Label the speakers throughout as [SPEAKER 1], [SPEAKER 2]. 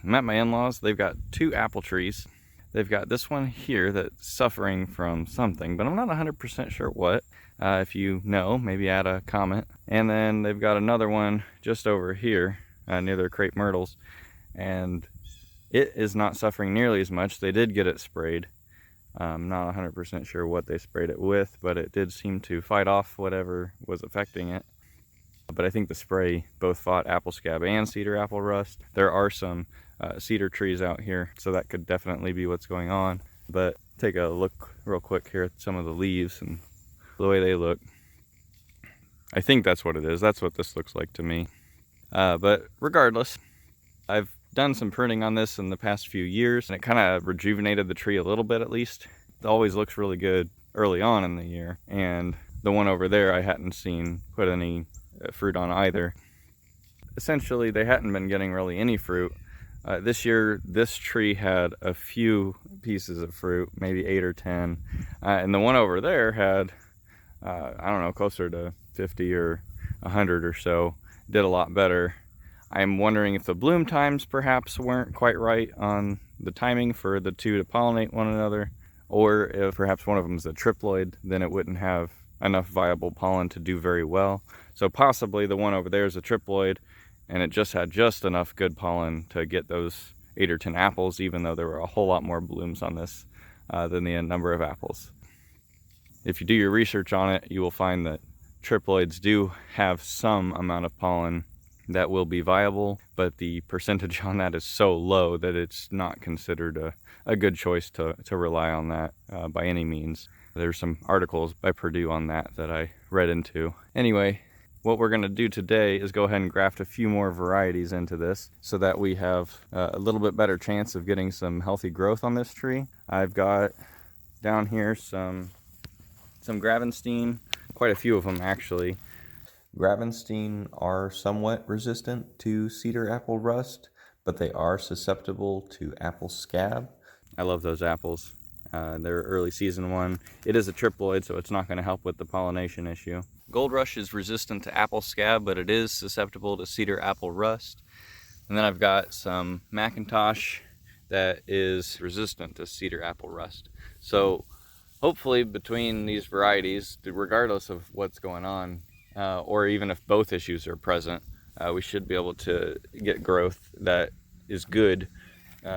[SPEAKER 1] I'm at my in-laws. They've got 2 apple trees. They've got this one here that's suffering from something, but I'm not 100% sure what. If you know, maybe add a comment. And then they've got another one just over here near their crepe myrtles, and it is not suffering nearly as much. They did get it sprayed. I'm not 100% sure what they sprayed it with, but it did seem to fight off whatever was affecting it. But I think the spray both fought apple scab and cedar apple rust. There are some cedar trees out here, so that could definitely be what's going on. But take a look real quick here at some of the leaves and the way they look. I think that's what it is. That's what this looks like to me. But regardless, I've done some pruning on this in the past few years, and it kind of rejuvenated the tree a little bit at least. It always looks really good early on in the year, and the one over there I hadn't seen put any fruit on either. Essentially, they hadn't been getting really any fruit. This year, this tree had a few pieces of fruit, maybe 8 or 10, and the one over there had, I don't know, closer to 50 or 100 or so. Did a lot better. I'm wondering if the bloom times perhaps weren't quite right on the timing for the 2 to pollinate one another, or if perhaps one of them is a triploid, then it wouldn't have enough viable pollen to do very well. So possibly the one over there is a triploid, and it just had just enough good pollen to get those 8 or 10 apples, even though there were a whole lot more blooms on this than the number of apples. If you do your research on it, you will find that triploids do have some amount of pollen that will be viable, but the percentage on that is so low that it's not considered a good choice to rely on that by any means. There's some articles by Purdue on that I read into. Anyway, what we're going to do today is go ahead and graft a few more varieties into this so that we have a little bit better chance of getting some healthy growth on this tree. I've got down here some Grafting, quite a few of them actually. Grafting are somewhat resistant to cedar apple rust, but they are susceptible to apple scab. I love those apples. They're early season one. It is a triploid, so it's not going to help with the pollination issue. Gold Rush is resistant to apple scab, but it is susceptible to cedar apple rust. And then I've got some Macintosh that is resistant to cedar apple rust. So hopefully between these varieties, regardless of what's going on, or even if both issues are present, we should be able to get growth that is good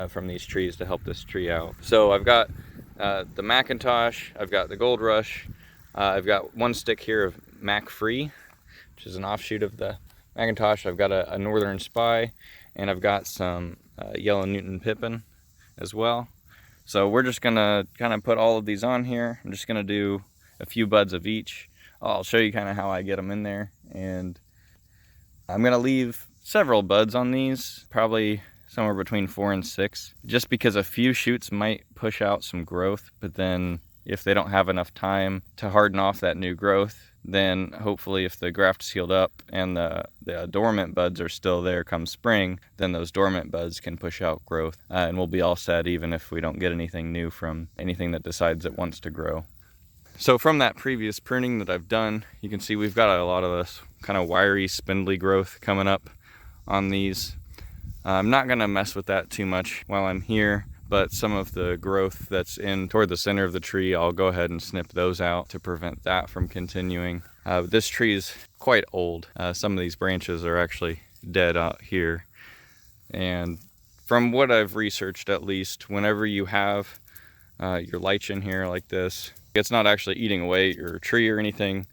[SPEAKER 1] from these trees to help this tree out. So I've got the Macintosh, I've got the Gold Rush, I've got one stick here of Mac Free, which is an offshoot of the Macintosh. I've got a Northern Spy, and I've got some Yellow Newton Pippin as well. So we're just gonna kind of put all of these on here. I'm just gonna do a few buds of each. I'll show you kind of how I get them in there, and I'm gonna leave several buds on these, probably somewhere between 4 and 6, just because a few shoots might push out some growth, but then if they don't have enough time to harden off that new growth, then hopefully if the graft's healed up and the dormant buds are still there come spring, then those dormant buds can push out growth, and we'll be all set even if we don't get anything new from anything that decides it wants to grow. So from that previous pruning that I've done, you can see we've got a lot of this kind of wiry, spindly growth coming up on these. I'm not going to mess with that too much while I'm here, but some of the growth that's in toward the center of the tree, I'll go ahead and snip those out to prevent that from continuing. This tree is quite old. Some of these branches are actually dead out here. And from what I've researched at least, whenever you have your lichen here like this, it's not actually eating away your tree or anything.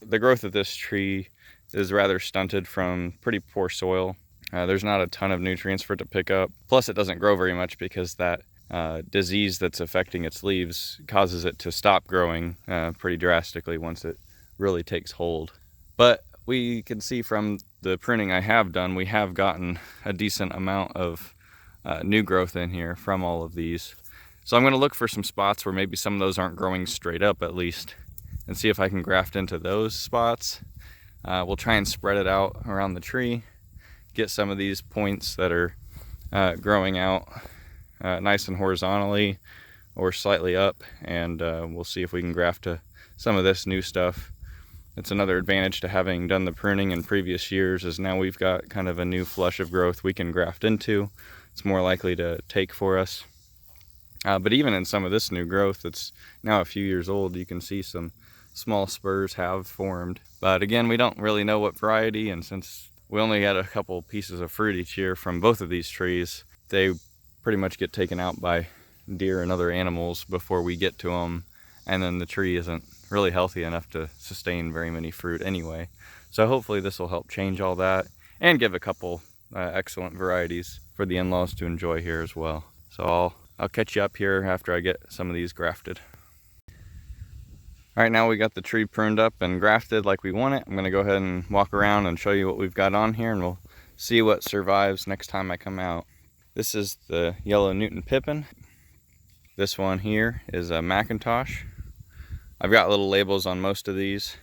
[SPEAKER 1] The growth of this tree is rather stunted from pretty poor soil. There's not a ton of nutrients for it to pick up. Plus it doesn't grow very much because that disease that's affecting its leaves causes it to stop growing pretty drastically once it really takes hold. But we can see from the pruning I have done, we have gotten a decent amount of new growth in here from all of these. So I'm going to look for some spots where maybe some of those aren't growing straight up at least, and see if I can graft into those spots. We'll try and spread it out around the tree, get some of these points that are growing out nice and horizontally or slightly up, and we'll see if we can graft to some of this new stuff. It's another advantage to having done the pruning in previous years, is now we've got kind of a new flush of growth we can graft into it's more likely to take for us. But even in some of this new growth that's now a few years old, you can see some small spurs have formed. But again, we don't really know what variety, and since we only had a couple pieces of fruit each year from both of these trees, they pretty much get taken out by deer and other animals before we get to them, and then the tree isn't really healthy enough to sustain very many fruit anyway. So hopefully this will help change all that and give a couple excellent varieties for the in-laws to enjoy here as well. So I'll catch you up here after I get some of these grafted. All right, now we got the tree pruned up and grafted like we want it. I'm gonna go ahead and walk around and show you what we've got on here, and we'll see what survives next time I come out. This is the yellow Newton pippin. This one here is a Macintosh. I've got little labels on most of these.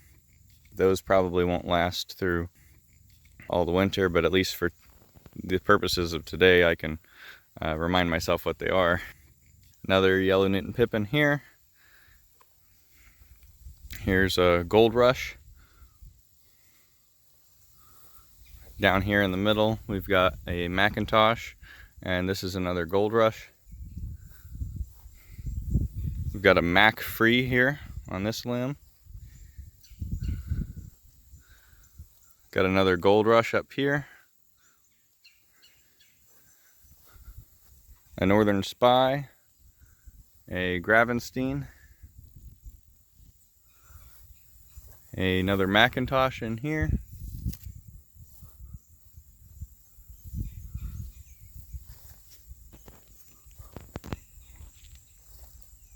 [SPEAKER 1] Those probably won't last through all the winter, but at least for the purposes of today, I can remind myself what they are. Another yellow Newton pippin here. Here's a Gold Rush. Down here in the middle, we've got a Macintosh, and this is another Gold Rush. We've got a Mac Free here on this limb. Got another Gold Rush up here. A Northern Spy, a Gravenstein, another Macintosh in here.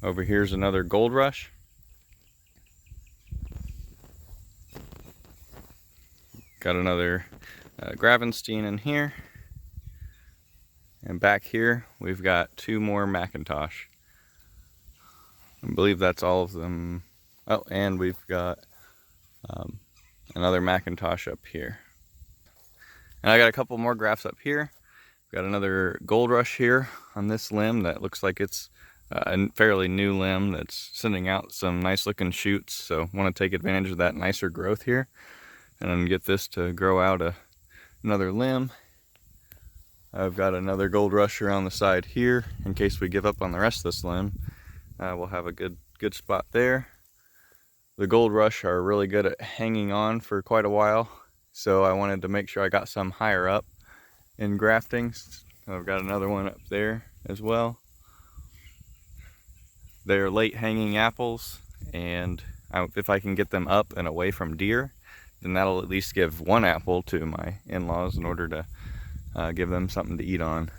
[SPEAKER 1] Over here's another Gold Rush. Got another Gravenstein in here. And back here, we've got two more Macintosh. I believe that's all of them. Oh, and we've got another Macintosh up here. And I got a couple more grafts up here. Got another Gold Rush here on this limb that looks like it's a fairly new limb that's sending out some nice looking shoots. So want to take advantage of that nicer growth here and then get this to grow out another limb. I've got another Gold Rush around the side here in case we give up on the rest of this limb. We'll have a good spot there. The Gold Rush are really good at hanging on for quite a while, so I wanted to make sure I got some higher up in graftings. I've got another one up there as well. They're late hanging apples, and if I can get them up and away from deer, then that'll at least give one apple to my in-laws in order to give them something to eat on.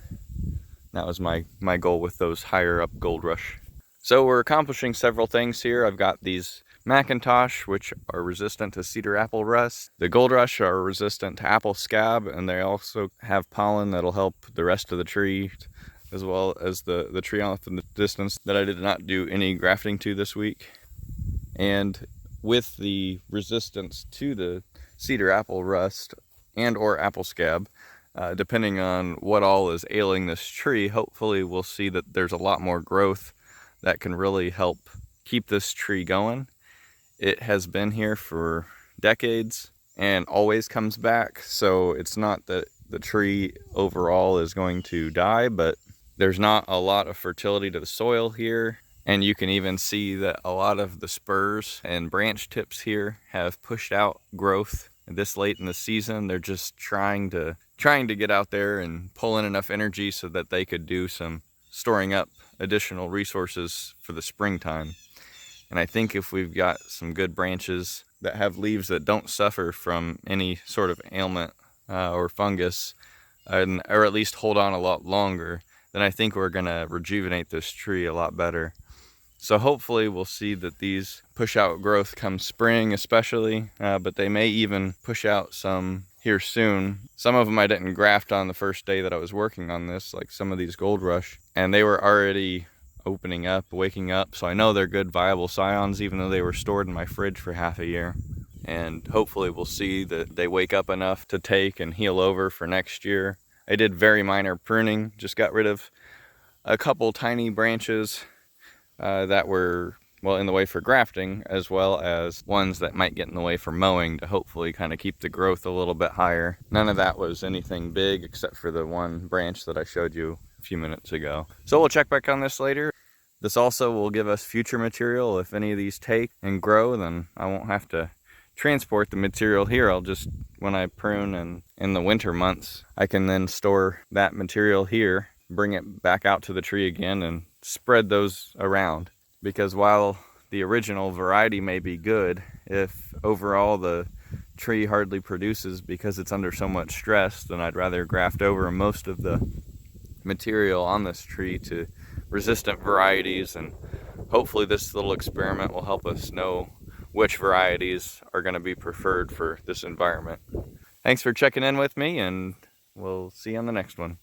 [SPEAKER 1] That was my goal with those higher up Gold Rush. So we're accomplishing several things here. I've got these Macintosh, which are resistant to Cedar Apple Rust. The Gold Rush are resistant to Apple Scab, and they also have pollen that'll help the rest of the tree, as well as the tree off in the distance that I did not do any grafting to this week. And with the resistance to the Cedar Apple Rust and or Apple Scab, depending on what all is ailing this tree, hopefully we'll see that there's a lot more growth that can really help keep this tree going. It has been here for decades and always comes back, so it's not that the tree overall is going to die, but there's not a lot of fertility to the soil here. And you can even see that a lot of the spurs and branch tips here have pushed out growth this late in the season. They're just trying to get out there and pull in enough energy so that they could do some storing up additional resources for the springtime. And I think if we've got some good branches that have leaves that don't suffer from any sort of ailment or fungus, or at least hold on a lot longer, then I think we're gonna rejuvenate this tree a lot better. So hopefully we'll see that these push out growth come spring especially, but they may even push out some here soon. Some of them I didn't graft on the first day that I was working on this, like some of these Gold Rush, and they were already opening up, waking up, so I know they're good viable scions even though they were stored in my fridge for half a year. And hopefully we'll see that they wake up enough to take and heal over for next year. I did very minor pruning, just got rid of a couple tiny branches that were well, in the way for grafting, as well as ones that might get in the way for mowing to hopefully kind of keep the growth a little bit higher. None of that was anything big except for the one branch that I showed you a few minutes ago. So we'll check back on this later. This also will give us future material. If any of these take and grow, then I won't have to transport the material here. I'll just, when I prune and in the winter months, I can then store that material here, bring it back out to the tree again, and spread those around. Because while the original variety may be good, if overall the tree hardly produces because it's under so much stress, then I'd rather graft over most of the material on this tree to resistant varieties, and hopefully this little experiment will help us know which varieties are going to be preferred for this environment. Thanks for checking in with me, and we'll see you on the next one.